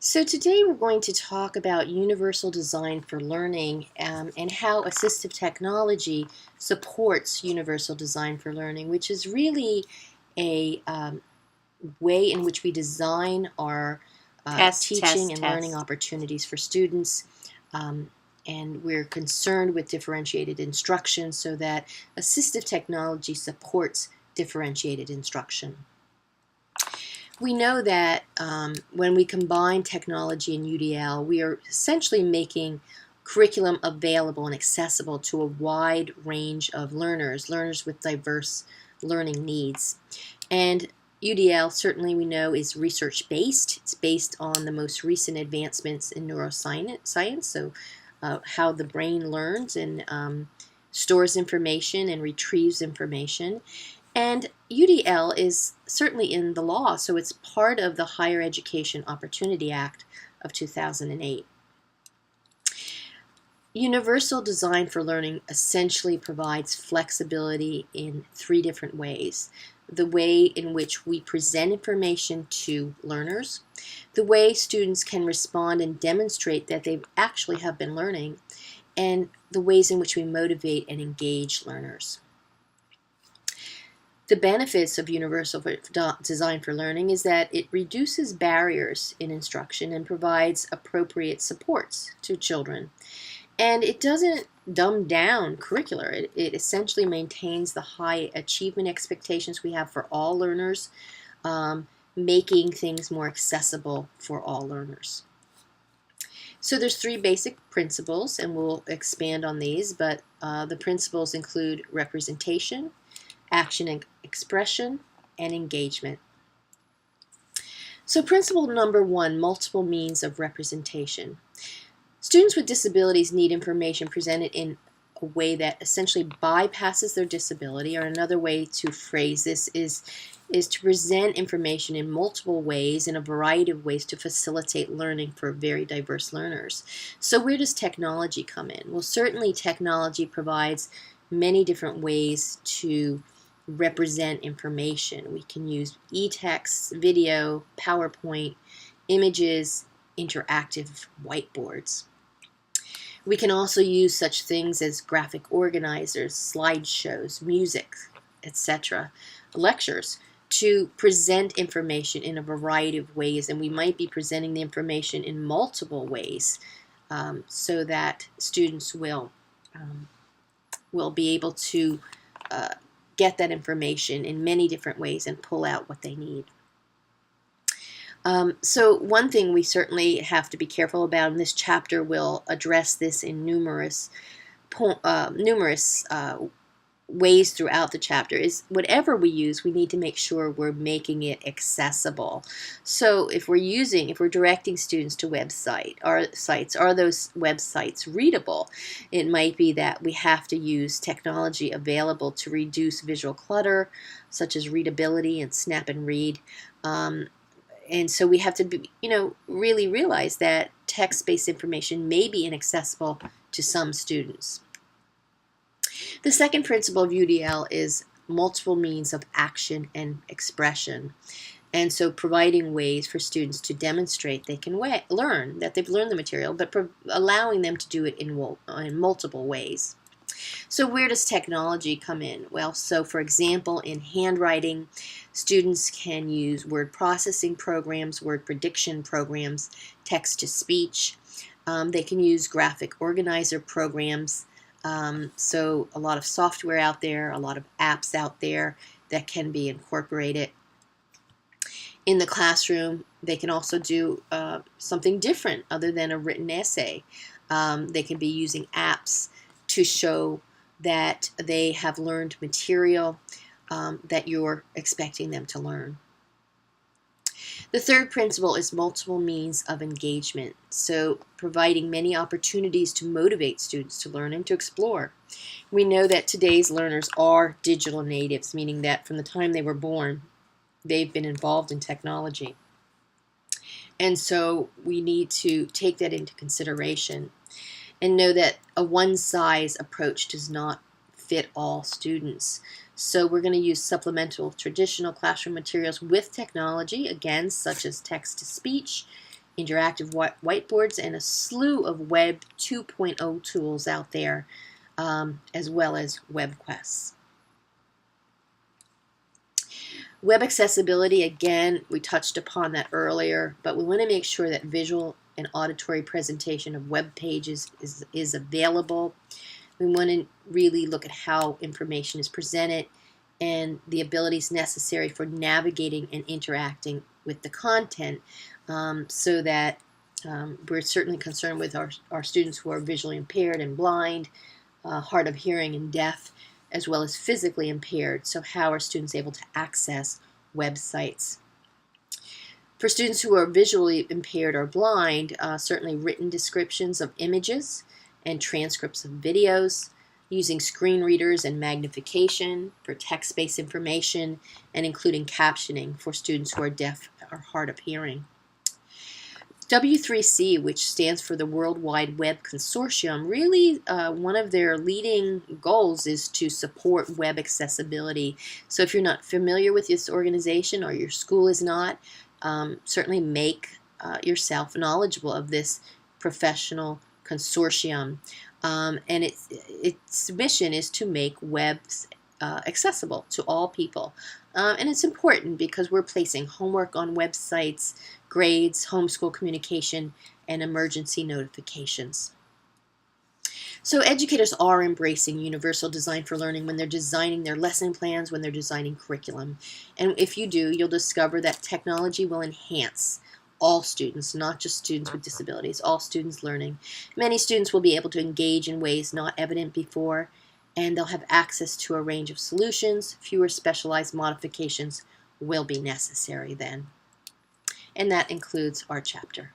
So today we're going to talk about universal design for learning and how assistive technology supports universal design for learning, which is really a way in which we design our teaching and learning opportunities for students. And we're concerned with differentiated instruction so that assistive technology supports differentiated instruction. We know that when we combine technology and UDL, we are essentially making curriculum available and accessible to a wide range of learners with diverse learning needs. And UDL, certainly we know, is research-based. It's based on the most recent advancements in neuroscience, so how the brain learns and stores information and retrieves information. And UDL is certainly in the law, so it's part of the Higher Education Opportunity Act of 2008. Universal design for learning essentially provides flexibility in three different ways. The way in which we present information to learners, the way students can respond and demonstrate that they actually have been learning, and the ways in which we motivate and engage learners. The benefits of universal design for learning is that it reduces barriers in instruction and provides appropriate supports to children. And it doesn't dumb down curricular. It essentially maintains the high achievement expectations we have for all learners, making things more accessible for all learners. So there's three basic principles, and we'll expand on these, but the principles include representation, action and expression, and engagement. So principle number one, multiple means of representation. Students with disabilities need information presented in a way that essentially bypasses their disability, or another way to phrase this is to present information in multiple ways, in a variety of ways, to facilitate learning for very diverse learners. So where does technology come in? Well, certainly technology provides many different ways to represent information. We can use e-text, video, PowerPoint, images, interactive whiteboards. We can also use such things as graphic organizers, slideshows, music, etc., lectures, to present information in a variety of ways, and we might be presenting the information in multiple ways so that students will be able to get that information in many different ways and pull out what they need. So one thing we certainly have to be careful about, and this chapter will address this in numerous ways throughout the chapter, is whatever we use, we need to make sure we're making it accessible. So if we're directing students to sites, are those websites readable? It might be that we have to use technology available to reduce visual clutter, such as readability and snap and read. And so we have to really realize that text-based information may be inaccessible to some students. The second principle of UDL is multiple means of action and expression. And so providing ways for students to demonstrate they can learn, that they've learned the material, but allowing them to do it in multiple ways. So where does technology come in? Well, so for example, in handwriting, students can use word processing programs, word prediction programs, text-to-speech. They can use graphic organizer programs. So a lot of software out there, a lot of apps out there that can be incorporated. In the classroom, they can also do something different other than a written essay. They can be using apps to show that they have learned material that you're expecting them to learn. The third principle is multiple means of engagement, so providing many opportunities to motivate students to learn and to explore. We know that today's learners are digital natives, meaning that from the time they were born, they've been involved in technology. And so we need to take that into consideration and know that a one-size approach does not fit all students. So we're going to use supplemental traditional classroom materials with technology, again, such as text-to-speech, interactive whiteboards, and a slew of Web 2.0 tools out there, as well as web quests. Web accessibility, again, we touched upon that earlier, but we want to make sure that visual and auditory presentation of web pages is available. We want to really look at how information is presented and the abilities necessary for navigating and interacting with the content, so that we're certainly concerned with our students who are visually impaired and blind, hard of hearing and deaf, as well as physically impaired. So how are students able to access websites? For students who are visually impaired or blind, certainly written descriptions of images and transcripts of videos, using screen readers and magnification for text-based information, and including captioning for students who are deaf or hard of hearing. W3C, which stands for the World Wide Web Consortium, really one of their leading goals is to support web accessibility. So if you're not familiar with this organization or your school is not, certainly make yourself knowledgeable of this professional consortium. And its mission is to make webs accessible to all people. And it's important because we're placing homework on websites, grades, homeschool communication, and emergency notifications. So educators are embracing universal design for learning when they're designing their lesson plans, when they're designing curriculum. And if you do, you'll discover that technology will enhance all students, not just students with disabilities, all students learning. Many students will be able to engage in ways not evident before, and they'll have access to a range of solutions. Fewer specialized modifications will be necessary then. And that includes our chapter.